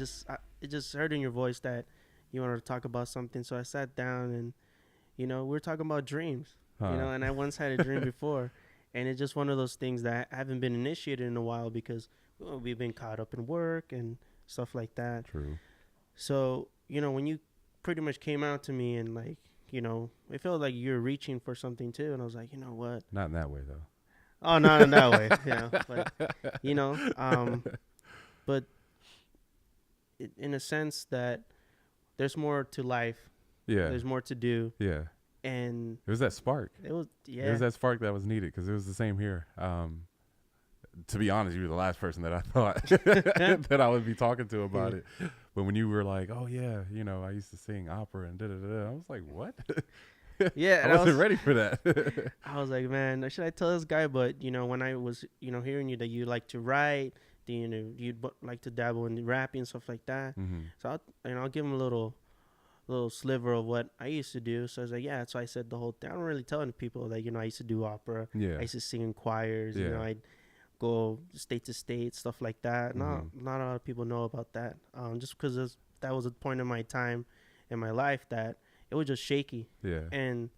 it just heard in your voice that you wanted to talk about something. So I sat down and, we were talking about dreams, and I once had a dream before, and it's just one of those things that I haven't been initiated in a while because we've been caught up in work and stuff like that. True. So, when you pretty much came out to me and like, it felt like you're reaching for something too. And I was like, you know what? Not in that way though. Oh, not in that way. But in a sense that there's more to life. Yeah. There's more to do. Yeah. And it was that spark. It was that spark that was needed because it was the same here. To be honest, you were the last person that I thought that I would be talking to about it. But when you were like, oh yeah, I used to sing opera and I was like, what? Yeah, I wasn't ready for that. I was like, man, should I tell this guy? But when I was hearing you that you like to write, you'd like to dabble in rapping and stuff like that. Mm-hmm. So I'll give him a little sliver of what I used to do. So I was like, yeah. So I said the whole thing. I don't really tell people that I used to do opera. Yeah. I used to sing in choirs. Yeah. I'd go state to state, stuff like that. Mm-hmm. Not a lot of people know about that. Just because that was a point in my time in my life that it was just shaky. Yeah. And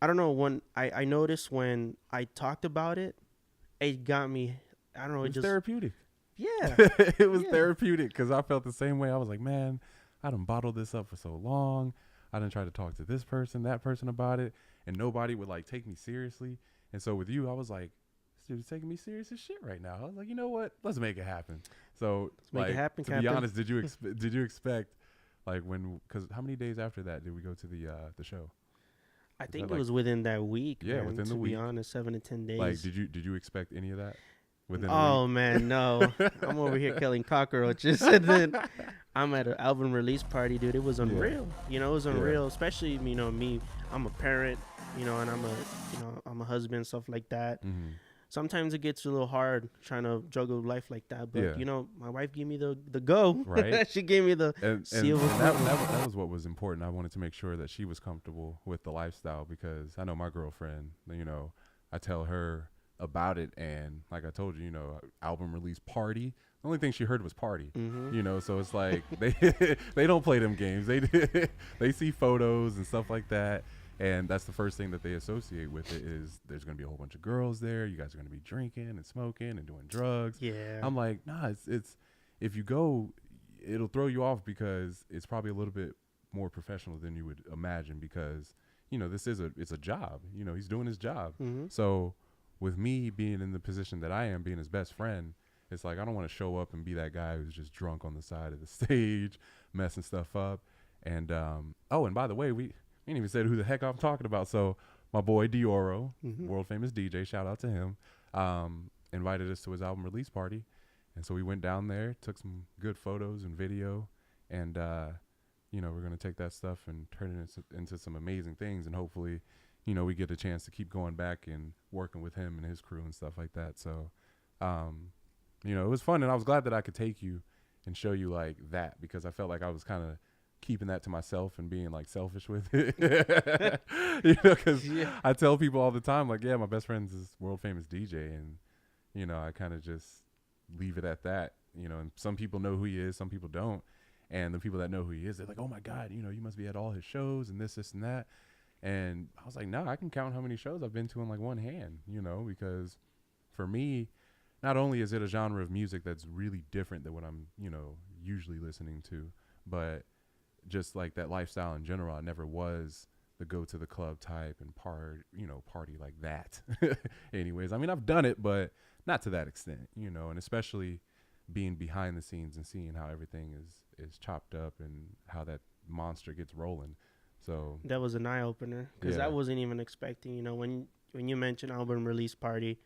I don't know, when I noticed when I talked about it, it got me. I don't know. It was just therapeutic. Yeah. It was therapeutic because I felt the same way. I was like, man, I done bottled this up for so long. I done tried to talk to this person, that person about it, and nobody would like take me seriously. And so with you, I was like, this dude's taking me serious as shit right now. I was like, you know what? Let's make it happen. So make it happen, to be honest, did you expect like because how many days after that did we go to the show? I think it was within that week. Yeah, man, within the week. To be honest, 7 to 10 days. Like, did you expect any of that within? Oh man, no! I'm over here killing cockroaches, and then I'm at an album release party, dude. It was unreal. It was unreal. Especially me. I'm a parent, and I'm a husband, stuff like that. Mm-hmm. Sometimes it gets a little hard trying to juggle life like that. But my wife gave me the go. Right. She gave me the seal. And that was what was important. I wanted to make sure that she was comfortable with the lifestyle because I know my girlfriend. I tell her about it, and like I told you, album release party. The only thing she heard was party. Mm-hmm. So it's like they don't play them games. They see photos and stuff like that. And that's the first thing that they associate with it is there's going to be a whole bunch of girls there. You guys are going to be drinking and smoking and doing drugs. Yeah. I'm like, nah, it's if you go, it'll throw you off because it's probably a little bit more professional than you would imagine because, it's a job. He's doing his job. Mm-hmm. So with me being in the position that I am, being his best friend, it's like I don't want to show up and be that guy who's just drunk on the side of the stage, messing stuff up. And, and by the way, we ain't even said who the heck I'm talking about. So my boy Deorro, world famous DJ, shout out to him, invited us to his album release party. And so we went down there, took some good photos and video. And, we're going to take that stuff and turn it into some amazing things. And hopefully, we get a chance to keep going back and working with him and his crew and stuff like that. So, it was fun. And I was glad that I could take you and show you like that because I felt like I was kind of keeping that to myself and being like selfish with it, because I tell people all the time, like, yeah, my best friend's this world famous DJ. And, I kind of just leave it at that, and some people know who he is. Some people don't. And the people that know who he is, they're like, oh my God, you must be at all his shows and this and that. And I was like, no, I can count how many shows I've been to in like one hand, because for me, not only is it a genre of music that's really different than what I'm, usually listening to, but just like that lifestyle in general, I never was the go to the club type and party like that. Anyways, I mean, I've done it, but not to that extent, and especially being behind the scenes and seeing how everything is chopped up and how that monster gets rolling. So that was an eye opener because I wasn't even expecting, when you mentioned album release party,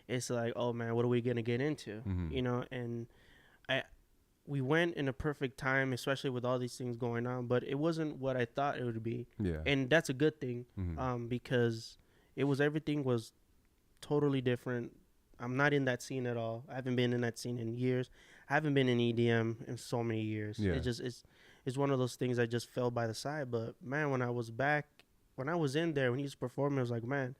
it's like, oh man, what are we going to get into? Mm-hmm. And we went in a perfect time, especially with all these things going on, but it wasn't what I thought it would be. Yeah. And that's a good thing, mm-hmm. Because everything was totally different. I'm not in that scene at all. I haven't been in that scene in years. I haven't been in EDM in so many years. Yeah. It's one of those things I just fell by the side. But man, when I was in there, when he was performing, I was like, man,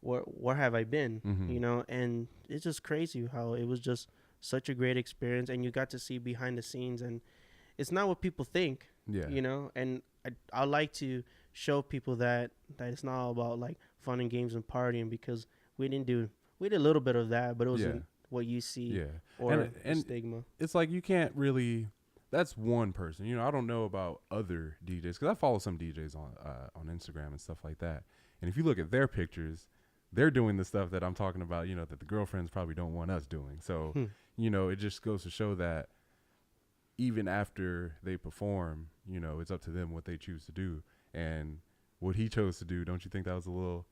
where have I been? Mm-hmm. And it's just crazy how it was just such a great experience, and you got to see behind the scenes, and it's not what people think. Yeah. You know, and I like to show people that it's not all about like fun and games and partying, because we did a little bit of that, but it wasn't what you see. Yeah. Or and stigma. It's like you can't really. That's one person. You know, I don't know about other DJs because I follow some DJs on Instagram and stuff like that. And if you look at their pictures, they're doing the stuff that I'm talking about, you know, that the girlfriends probably don't want us doing. So, you know, it just goes to show that even after they perform, you know, it's up to them what they choose to do. And what he chose to do, don't you think that was a little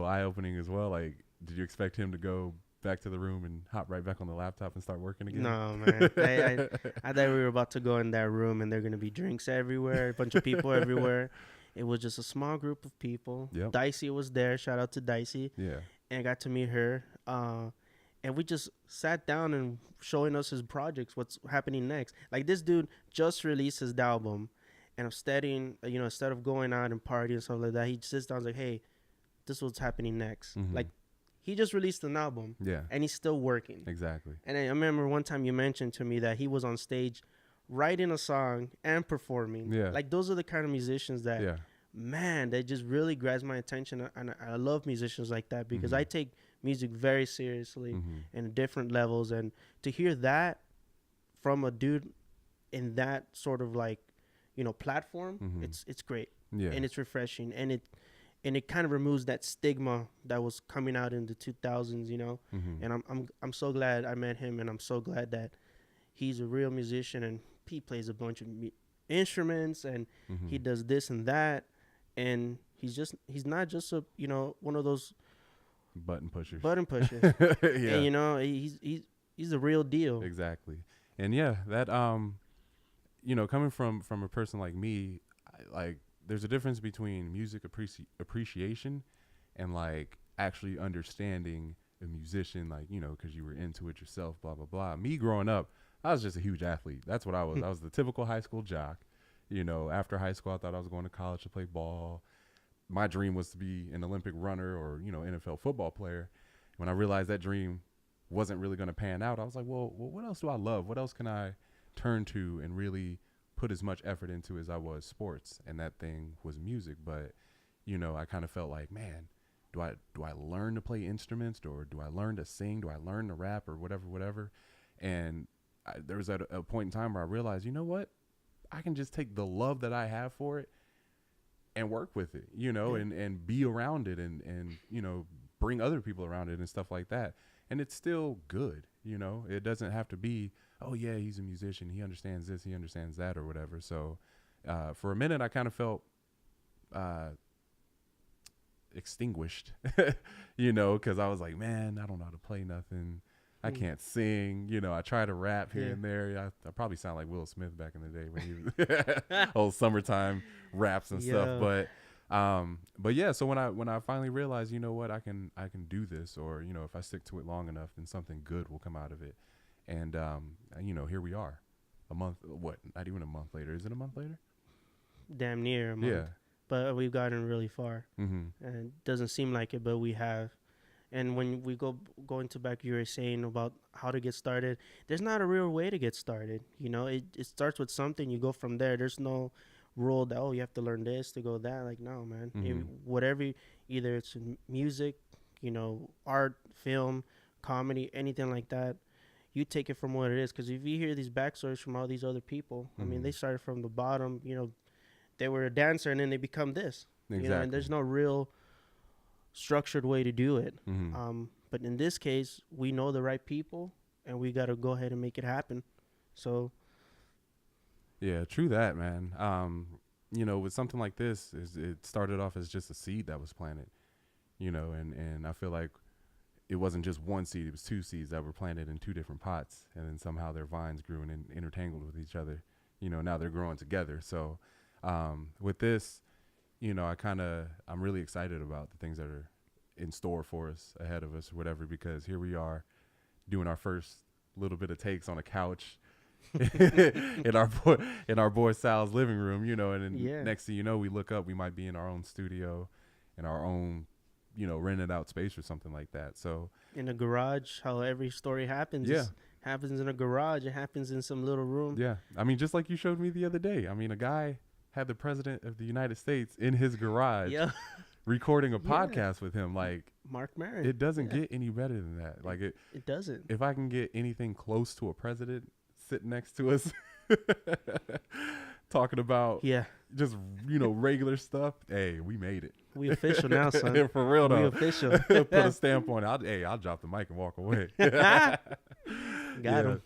eye-opening as well? Like, did you expect him to go back to the room and hop right back on the laptop and start working again? No, man. I thought we were about to go in that room and there are going to be drinks everywhere, a bunch of people everywhere. It was just a small group of people. Yep. Dicey was there. Shout out to Dicey. Yeah. And I got to meet her. And we just sat down and showing us his projects, what's happening next. Like, this dude just released his album. And I'm studying, you know, instead of going out and partying and stuff like that, he sits down and like, hey, this is what's happening next. Like, he just released an album. Yeah. And he's still working. Exactly. And I remember one time you mentioned to me that he was on stage writing a song and performing. Yeah. Like, those are the kind of musicians that, man, that just really grabs my attention. And I love musicians like that, because I take music very seriously and different levels. And to hear that from a dude in that sort of like, you know, platform, it's great. Yeah. And it's refreshing. And it kind of removes that stigma that was coming out in the 2000s, you know. And I'm so glad I met him, and I'm so glad that he's a real musician, and he plays a bunch of instruments, and he does this and that, and he's not just a, you know, one of those button pushers. Yeah. And, you know, he's the real deal. Exactly. And yeah, that you know, coming from a person like me, like, there's a difference between music appreciation and like actually understanding a musician, like, you know, because you were into it yourself, blah blah blah. Me growing up, I was just a huge athlete. That's what I was. I was the typical high school jock. You know, after high school, I thought I was going to college to play ball. My dream was to be an Olympic runner or, you know, NFL football player. When I realized that dream wasn't really going to pan out, I was like, well, what else do I love? What else can I turn to and really put as much effort into as I was sports? And that thing was music. But, you know, I kind of felt like, man, do I learn to play instruments, or do I learn to sing? Do I learn to rap, or whatever? And there was at a point in time where I realized, you know what? I can just take the love that I have for it and work with it, you know, and be around it and, you know, bring other people around it and stuff like that. And it's still good, you know. It doesn't have to be, oh, yeah, he's a musician, he understands this, he understands that, or whatever. So for a minute, I kind of felt extinguished, you know, because I was like, man, I don't know how to play nothing. I can't sing, you know. I try to rap here and there. I probably sound like Will Smith back in the day when he was old summertime raps and stuff. But yeah. So when I finally realized, you know what, I can do this, or, you know, if I stick to it long enough, then something good will come out of it. And you know, here we are, a month. What? Not even a month later. Is it a month later? Damn near a month. Yeah. But we've gotten really far, and it doesn't seem like it, but we have. And when we go into back, you were saying about how to get started. There's not a real way to get started. You know, it starts with something. You go from there. There's no rule that, oh, you have to learn this to go that. Like, no, man. Whatever, either it's music, you know, art, film, comedy, anything like that, you take it from what it is. Because if you hear these backstories from all these other people, I mean, they started from the bottom. You know, they were a dancer and then they become this. Exactly. You know, and there's no real structured way to do it. But in this case, we know the right people, and we got to go ahead and make it happen. So yeah, true that, man. You know, with something like this, it started off as just a seed that was planted, you know, and I feel like it wasn't just one seed, it was two seeds that were planted in two different pots, and then somehow their vines grew and intertangled with each other. You know, now they're growing together. So with this, you know, I'm really excited about the things that are in store for us, ahead of us, or whatever, because here we are doing our first little bit of takes on a couch in our boy Sal's living room, you know, and then next thing you know, we look up, we might be in our own studio, in our own, you know, rented out space or something like that. So in a garage, how every story happens, happens in a garage. It happens in some little room. Yeah. I mean, just like you showed me the other day. I mean, a guy had the president of the United States in his garage recording a podcast with him. Like, Mark Maron. It doesn't get any better than that. Like, it doesn't. If I can get anything close to a president sitting next to us talking about just, regular stuff, hey, we made it. We official now, son. For real, though. We official. Put a stamp on it. I'll drop the mic and walk away. Got him.